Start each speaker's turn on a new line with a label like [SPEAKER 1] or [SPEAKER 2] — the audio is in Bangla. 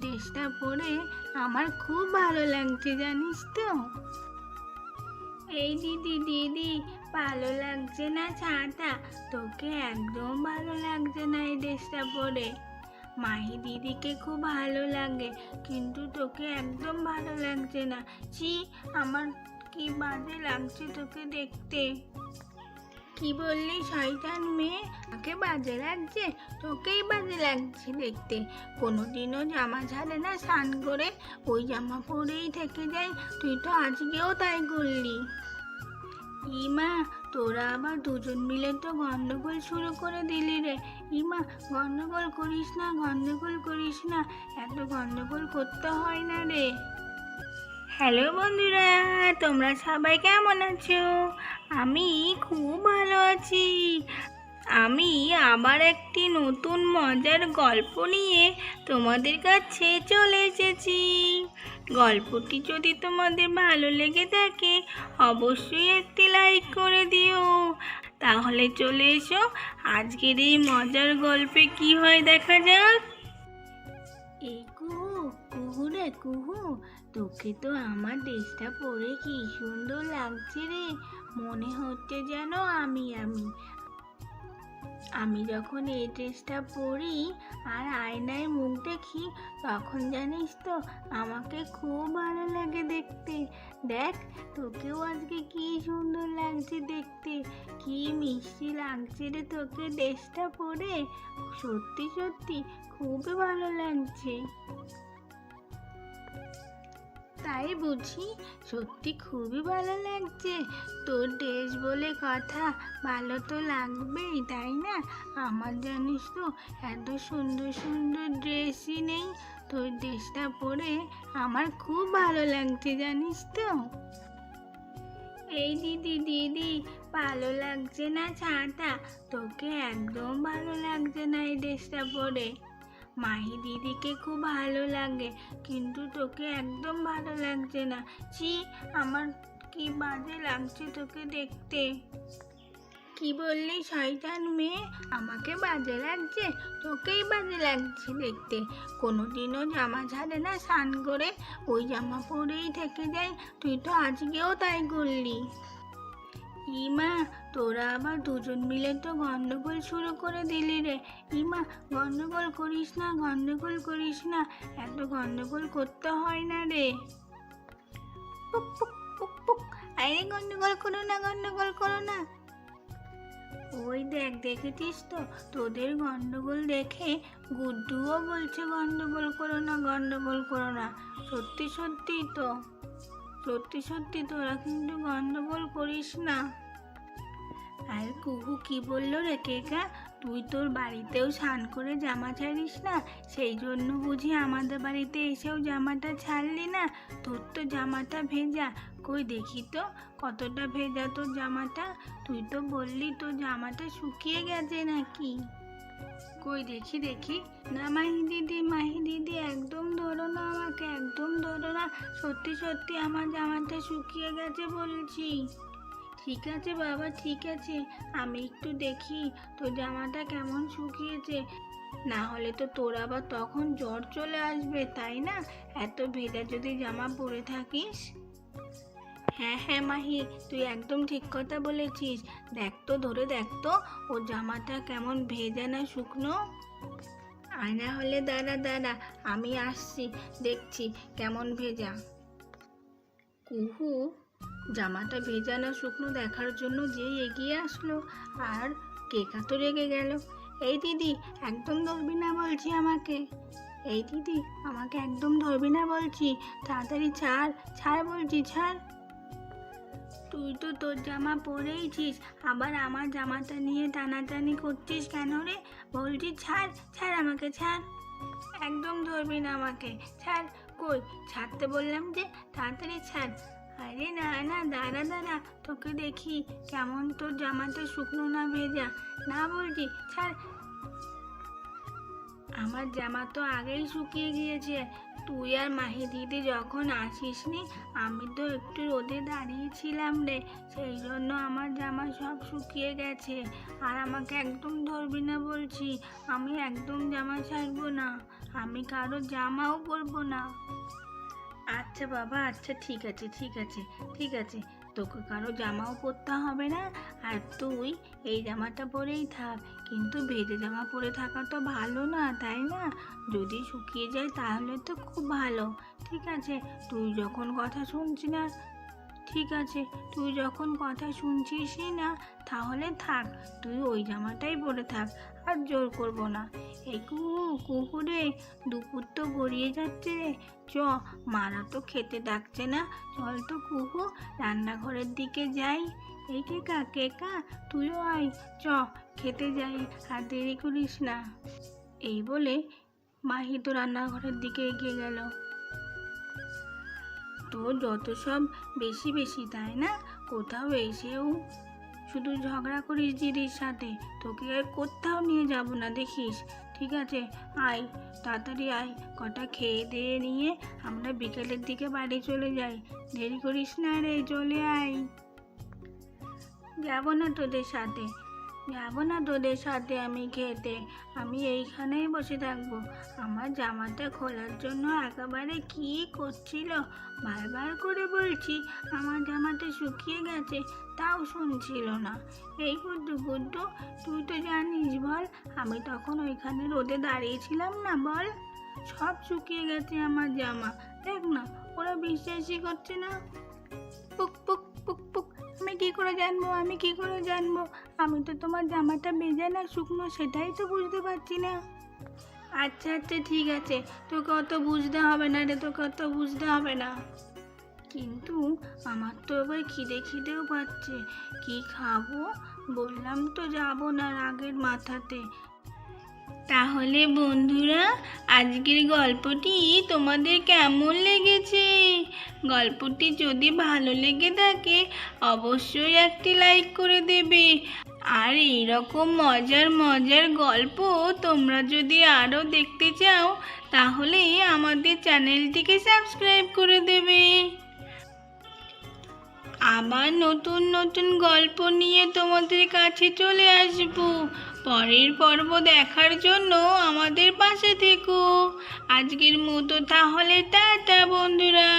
[SPEAKER 1] ড্রেসটা পরে আমার খুব ভালো লাগছে জানিস তো। এই দিদি দিদি, ভালো লাগছে না ছাতা? তোকে একদম ভালো লাগছে না এই ড্রেসটা পরে। মাহি দিদিকে খুব ভালো লাগে, কিন্তু তোকে একদম ভালো লাগছে না। ছি, আমার কি বাজে লাগছে তোকে দেখতে। কি বললি শয়তান মেয়ে? আমাকে বাজে লাগছে? তোকেই বাজে লাগছে দেখতে। কোনোদিনও জামা ছাড়ে না, স্নান করে ওই জামা পরেই থেকে যায়। তুই তো আজকেও তাই করলি। ইমা, তোরা আবার দুজন মিলে তো গন্ডগোল শুরু করে দিলি রে। ইমা, গন্ডগোল করিস না, গন্ডগোল করিস না, এত গন্ডগোল করতে হয় না রে। হ্যালো বন্ধুরা, তোমরা সবাই কেমন আছো? আমি খুব ভালো আছি। আমি আবার একটি নতুন মজার গল্প নিয়ে তোমাদের কাছে চলে এসেছি। গল্পটি যদি তোমাদের ভালো লেগে থাকে অবশ্যই একটি লাইক করে দিও। তাহলে চলে এসো, আজকের এই মজার গল্পে কি হয় দেখা যাক। এই কুহু, কুহু রে কুহু, তোকে তো আমার ড্রেসটা পরে কি সুন্দর লাগছে রে। মনে হচ্ছে যেন আমি যখন এই ড্রেসটা পরি আর আয়নায় মুখ দেখি, তখন জানিস তো আমাকে খুব ভালো লাগে দেখতে। দেখ, তোকেও আজকে কি সুন্দর লাগছে দেখতে, কি মিষ্টি লাগছে রে তোকে ড্রেসটা পরে। সত্যি সত্যি খুবই ভালো লাগছে। তাই বুঝি? সত্যি খুবই ভালো লাগছে। তোর ড্রেস বলে কথা, ভালো তো লাগবেই তাই না? আমার জানিস তো এত সুন্দর সুন্দর ড্রেসই নেই। তোর ড্রেসটা পরে আমার খুব ভালো লাগছে জানিস তো। এই দিদি দিদি, ভালো লাগছে না ছাতা? তোকে একদম ভালো লাগছে না এই ড্রেসটা পরে। মাহি দিদিকে খুব ভালো লাগে, কিন্তু তোকে একদম ভালো লাগছে না। ছি, আমার কি বাজে লাগছে তোকে দেখতে। কি বললি শয়তান মেয়ে? আমাকে বাজে লাগছে? তোকেই বাজে লাগছে দেখতে। কোনোদিনও জামা ছাড়ে না, স্নান করে ওই জামা পরেই থেকে যায়। তুই তো আজকেও তাই করলি। ইমা, তোরা আবার দুজন মিলে তো গন্ডগোল শুরু করে দিলি রে। ইমা, গন্ডগোল করিস না, গন্ডগোল করিস না, এত গন্ডগোল করতে হয় না রে। পুক পুক পুক পুক, আরে গন্ডগোল করো না, গন্ডগোল করো না। ওই দেখ, দেখেছিস তো, তোদের গন্ডগোল দেখে গুড্ডুও বলছে গন্ডগোল করো না, গন্ডগোল করো না। সত্যি সত্যি তো, সত্যি সত্যি তোরা কিন্তু গন্ডগোল করিস না। আর কুহু কি বললো রে কেকা? তুই তোর বাড়িতেও স্নান করে জামা ছাড়িস না, সেই জন্য বুঝি আমাদের বাড়িতে এসেও জামাটা ছাড়লি না? তোর তো জামাটা ভেজা। কই দেখি তো কতটা ভেজা তোর জামাটা। তুই তো বললি তোর জামাটা শুকিয়ে গেছে নাকি? কই দেখি দেখি। না মাহি দিদি, মাহি দিদি, একদম ধরো না আমাকে, একদম ধরো না। সত্যি সত্যি আমার জামাটা শুকিয়ে গেছে বলছি। ঠিক আছে বাবা, ঠিক আছে, আমি একটু দেখি তোর জামাটা কেমন শুকিয়েছে। না হলে তো তোর আবার তখন জ্বর চলে আসবে তাই না, এত ভেজা যদি জামা পরে থাকিস। হ্যাঁ হ্যাঁ মাহি, তুই একদম ঠিক কথা বলেছিস। দেখ তো, ধরে দেখ তো ওর জামাটা কেমন ভেজা না শুকনো। আয়না হলে দাঁড়া দাঁড়া, আমি আসছি, দেখছি কেমন ভেজা। কুহু জামাটা ভেজা না শুকনো দেখার জন্য যেই এগিয়ে আসলো, আর কেকা তো রেগে গেল। এই দিদি, একদম ধরবি না বলছি আমাকে। এই দিদি, আমাকে একদম ধরবি না বলছি, তাড়াতাড়ি ছাড়, ছাড় বলছি, ছাড়। তুই তো তোর জামা পরেইছিস, আবার আমার জামাটা নিয়ে টানাটানি করছিস কেন রে? বলছি ছাড়, ছাড় আমাকে, ছাড়। একদম ধরবি না আমাকে, ছাড়। কই, ছাড়তে বললাম যে, তাড়াতাড়ি ছাড়। আরে না না, দাঁড়া দাঁড়া, তোকে দেখি কেমন তোর জামাটা শুকনো না ভেজা। না বলছি, ছাড়। আমার জামা তো আগেই শুকিয়ে গিয়েছে। তুই আর মাহি দিদি যখন আসিসনি, আমি তো একটু রোদে দাঁড়িয়েছিলাম রে, সেই জন্য আমার জামা সব শুকিয়ে গেছে। আর আমাকে একদম ধরবি না বলছি, আমি একদম জামা ছাড়বো না। আমি কারো জামাও পরবো না। আচ্ছা বাবা, আচ্ছা ঠিক আছে ঠিক আছে ঠিক আছে, তোকে কারো জামাও পরতে হবে না, আর তুই এই জামাটা পরেই থাক। কিন্তু ভেজা জামা পরে থাকা তো ভালো না, তাই না? যদি শুকিয়ে যায় তাহলে তো খুব ভালো। ঠিক আছে, তুই যখন কথা শুনছি না, ঠিক আছে, তুই যখন কথা শুনছিসই না, তাহলে থাক, তুই ওই জামাটাই পরে থাক, আর জোর করবো না। এই কুকুরে, দুপুর তো গড়িয়ে যাচ্ছে রে, চ, মারা তো খেতে ডাকছে না, চল তো কুকু, রান্নাঘরের দিকে যাই। এই কেকা, তুইও আয়, চ, খেতে যাই, আর দেরি করিস না। এই বলে মাহি তো রান্নাঘরের দিকে এগিয়ে গেল। তোর যত সব বেশি বেশি, তাই না? কোথাও এসেও শুধু ঝগড়া করিস দিদির সাথে, তোকে আর কোথাও নিয়ে যাব না দেখিস। ঠিক আছে, আয়, তাড়াতাড়ি আয়, কটা খেয়ে দিয়ে নিয়ে আমরা বিকেলের দিকে বাড়ি চলে যাই। দেরি করিস না রে, চলে আয়। যাব না তোদের সাথে, যাব না তোদের সাথে আমি খেতে, আমি এইখানেই বসে থাকবো। আমার জামাটা খোলার জন্য একেবারে কি করছিল, বারবার করে বলছি আমার জামাটা শুকিয়ে গেছে, তাও শুনছিল না। এই গুড্ডু, তুই তো জানিস, বল, আমি তখন ওইখানে রোদে দাঁড়িয়েছিলাম না, বল, সব শুকিয়ে গেছে আমার জামা, দেখ না, ওরা বিশ্বাসই করছে না। পুক পুক পুক পুক, আমি কি করে জানবো, আমি কি করে জানবো, আমি তো তোমার জামাটা ভেজা না শুকনো সেটাই তো বুঝতে পারছি না। আচ্ছা আচ্ছা ঠিক আছে, তোকে অত বুঝতে হবে না রে, তোকে অত বুঝতে হবে না। কিন্তু আমার তো এবার খিদেও পাচ্ছে, কি খাবো? বললাম তো যাবো না রাগের মাথাতে। তাহলে বন্ধুরা, আজকের গল্পটি তোমাদের কেমন লেগেছে? গল্পটি যদি ভালো লেগে থাকে অবশ্যই একটি লাইক করে দেবে। আর এইরকম মজার মজার গল্প তোমরা যদি আরও দেখতে চাও তাহলে আমাদের চ্যানেলটিকে সাবস্ক্রাইব করে দেবে। আবার নতুন নতুন গল্প নিয়ে তোমাদের কাছে চলে আসব। পরের পর্ব দেখার জন্য আমাদের পাশে থেকো। আজকের মতো তাহলে টাটা বন্ধুরা।